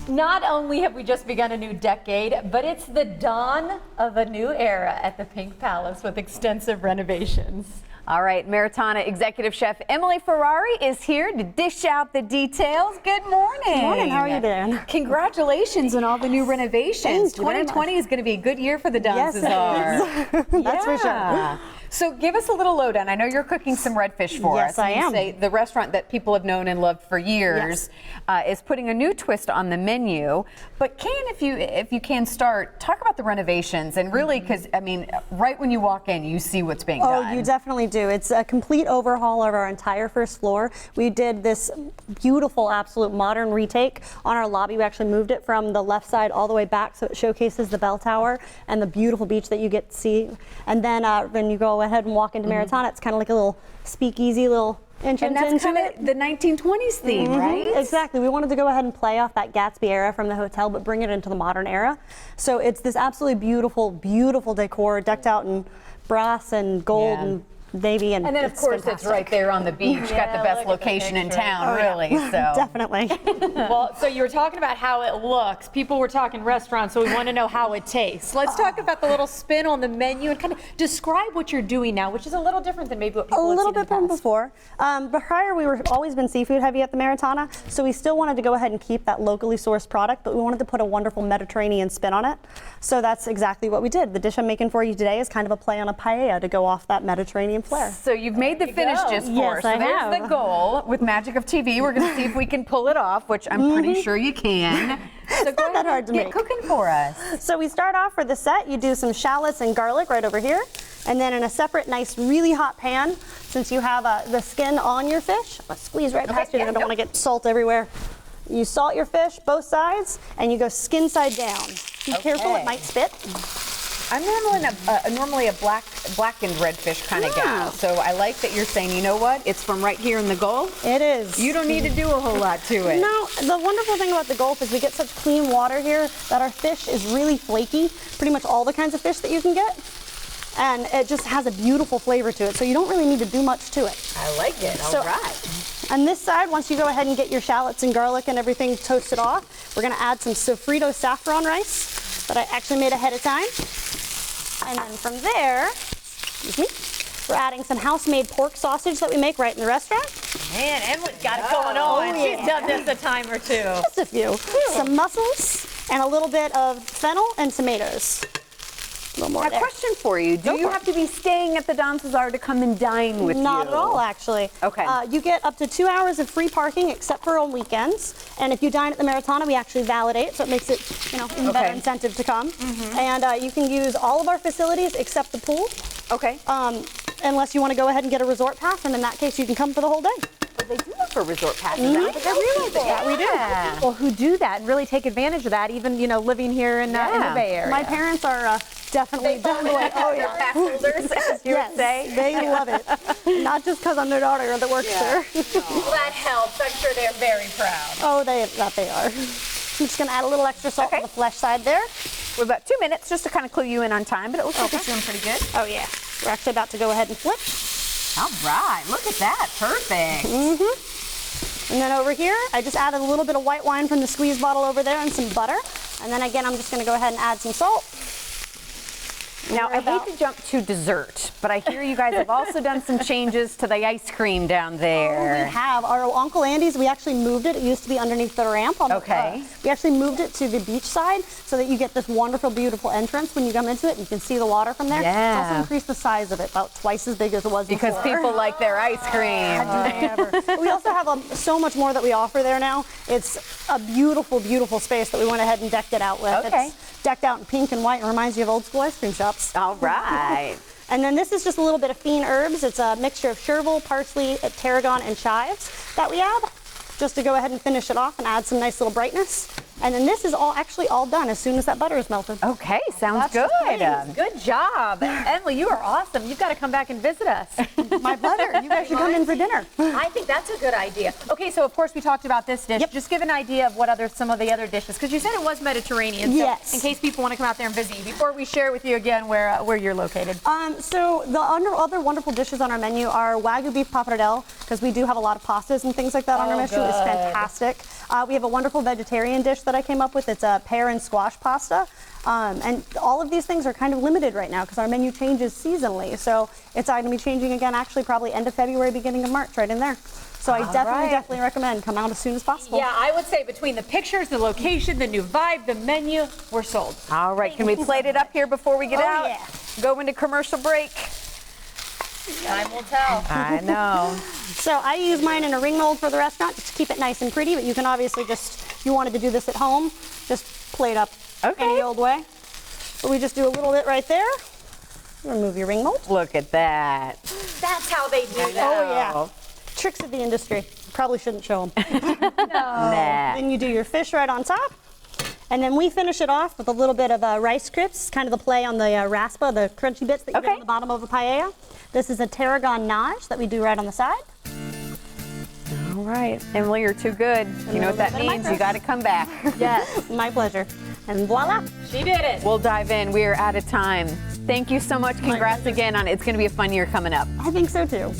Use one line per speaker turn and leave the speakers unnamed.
Not only have we just begun a new decade, but it's the dawn of a new era at the Pink Palace with extensive renovations.
All right, Maritana Executive Chef Emily Ferrari is here to dish out the details. Good morning.
Good morning. How are you doing?
Congratulations on all the new renovations.
Thank you very
2020 is going to be a good year for the Don
Yes,
CeSar.
That's for sure.
So give us a little lowdown. I know you're cooking some redfish for us.
Yes, I am.
Say the restaurant that people have known and loved for years is putting a new twist on the menu. But if you can start, talk about the renovations and really, because I mean, right when you walk in, you see what's being done.
Oh, you definitely do. It's a complete overhaul of our entire first floor. We did this beautiful, absolute modern retake on our lobby. We actually moved it from the left side all the way back, so it showcases the bell tower and the beautiful beach that you get to see. And then when you go ahead and walk into Maritana, it's kind of like a little speakeasy little entrance
and that's
into
kind of the 1920s theme, right?
Exactly. We wanted to go ahead and play off that Gatsby era from the hotel, but bring it into the modern era. So it's this absolutely beautiful, beautiful decor, decked out in brass and gold and navy, and
then of course
fantastic.
it's right there on the beach. Got the best location in town, really. So
Definitely.
Well, so you were talking about how it looks. People were talking restaurants, so we want to know how it tastes. Let's talk about the little spin on the menu and kind of describe what you're doing now, which is a little different than maybe what people have seen in the
A little bit from
past.
before. But prior, we were always been seafood heavy at the Maritana, so we still wanted to go ahead and keep that locally sourced product, but we wanted to put a wonderful Mediterranean spin on it. So that's exactly what we did. The dish I'm making for you today is kind of a play on a paella to go off that Mediterranean flair.
So you've made the finish just for us.
Yes,
So
I
there's
have.
the goal with magic of TV. We're going to see if we can pull it off, which I'm pretty sure you can. So go
not that
ahead
hard to
and get
make.
cooking for us.
So we start off for the set, you do some shallots and garlic right over here. And then in a separate, nice, really hot pan, since you have the skin on your fish, I'll squeeze right past you, I don't want to get salt everywhere. You salt your fish, both sides, and you go skin side down. Be careful, it might spit.
I'm normally a blackened redfish kind of gal, so I like that you're saying, you know what, it's from right here in the Gulf.
It is.
You don't need to do a whole lot to it.
No, the wonderful thing about the Gulf is we get such clean water here that our fish is really flaky, pretty much all the kinds of fish that you can get. And it just has a beautiful flavor to it, so you don't really need to do much to it.
I like it, all right.
On this side, once you go ahead and get your shallots and garlic and everything toasted off, we're gonna add some sofrito saffron rice that I actually made ahead of time. And then from there, excuse me, we're adding some house-made pork sausage that we make right in the restaurant.
Man, Emily's got it going on. She's done this a time or two.
Just a few. Some mussels and a little bit of fennel and tomatoes. A little more
A
there.
question for you. Do you have to be staying at the Don CeSar to come and dine with you?
Not at all, actually.
Okay.
You get up to 2 hours of free parking, except for on weekends. And if you dine at the Maritana, we actually validate, so it makes it, even better incentive to come. And you can use all of our facilities except the pool.
Okay.
Unless you want to go ahead and get a resort pass, and in that case, you can come for the whole day.
They do offer resort passes. I don't think I realized that.
We do.
Well, who do that and really take advantage of that, even, living here in the Bay Area.
My parents are definitely like, oh yeah.
Pass holders, as you would say.
They love it. Not just because I'm their daughter that works there.
Well, that helps. I'm sure they're very proud.
Oh, they are. I'm just going to add a little extra salt to the flesh side there.
We're about 2 minutes just to kind of clue you in on time, but it looks like it's doing pretty good.
Oh yeah. We're actually about to go ahead and flip.
All right, look at that, perfect.
And then over here, I just added a little bit of white wine from the squeeze bottle over there and some butter. And then again, I'm just going to go ahead and add some salt.
Now, I hate to jump to dessert, but I hear you guys have also done some changes to the ice cream down there.
We have. Our Uncle Andy's, we actually moved it. It used to be underneath the ramp.
Okay.
We actually moved it to the beach side so that you get this wonderful, beautiful entrance when you come into it. And you can see the water from there.
Yeah.
It's also increased the size of it, about twice as big as it was before.
Because people like their ice cream.
We also have so much more that we offer there now. It's a beautiful, beautiful space that we went ahead and decked it out with.
Okay.
It's decked out in pink and white and reminds you of old school ice cream shops.
All right.
And then this is just a little bit of fiend herbs. It's a mixture of chervil, parsley, tarragon, and chives that we add, just to go ahead and finish it off and add some nice little brightness. And then this is actually all done as soon as that butter is melted.
Okay, sounds good.
Good job. Emily, you are awesome. You've got to come back and visit us.
My pleasure. You guys should come in for dinner.
I think that's a good idea. Okay, so of course we talked about this dish.
Yep.
Just give an idea of what some of the other dishes, because you said it was Mediterranean.
Yes.
So in case people want to come out there and visit you, before we share with you again where you're located.
So the other wonderful dishes on our menu are Wagyu beef pappardelle, because we do have a lot of pastas and things like that on our menu. It's fantastic. We have a wonderful vegetarian dish that I came up with. It's a pear and squash pasta. And all of these things are kind of limited right now because our menu changes seasonally. So it's going to be changing again actually probably end of February, beginning of March, right in there. So I definitely recommend come out as soon as possible.
Yeah, I would say between the pictures, the location, the new vibe, the menu, we're sold.
All right, can we plate it up here before we get out?
Yeah.
Go into commercial break.
Time will tell.
I know.
So I use mine in a ring mold for the restaurant just to keep it nice and pretty, but you can obviously just, if you wanted to do this at home, just plate up any old way. But we just do a little bit right there. Remove your ring mold.
Look at that.
That's how they do that.
Oh yeah. Tricks of the industry. Probably shouldn't show them.
Nah.
Then you do your fish right on top. And then we finish it off with a little bit of rice crisps, kind of the play on the raspa, the crunchy bits that you get on the bottom of a paella. This is a tarragon nage that we do right on the side.
All right, Emily, you're too good. You know what that means? You got to come back.
Yes, my pleasure. And voila.
She did it.
We'll dive in. We are out of time. Thank you so much. Congrats again on it. It's going to be a fun year coming up.
I think so too.